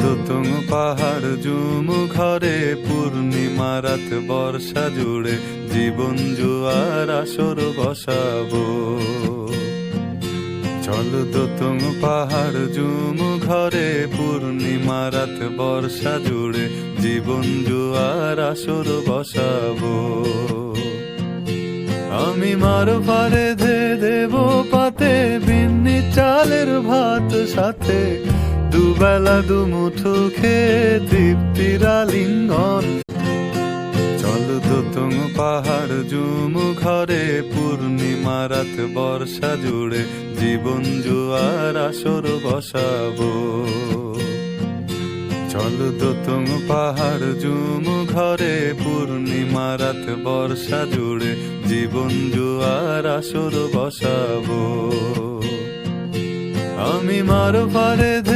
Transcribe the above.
দোতং পাহাড় জুম ঘরে পূর্ণিমা রাত বর্ষা জুড়ে জীবন জুয়ার আসর বসাবো। চল দোতং পাহাড় জুম ঘরে পূর্ণিমা রাত বর্ষা জুড়ে জীবন জুয়ার আসর বসাবো। আমি মার পারে ধে দেব পাতে বিন্নি চালের ভাত সাথে দুবেলা দুমুঠো খেয়ে তৃপ্তির আলিঙ্গন। চল দোতং পাহাড় জুম ঘরে পূর্ণিমা রাত বর্ষা জুড়ে জীবন জুয়ার আসর বসাবো। চল দোতং পাহাড় জুম ঘরে পূর্ণিমা রাত বর্ষা জুড়ে জীবন জুয়ার আসর বসাবো। আমি মার পারে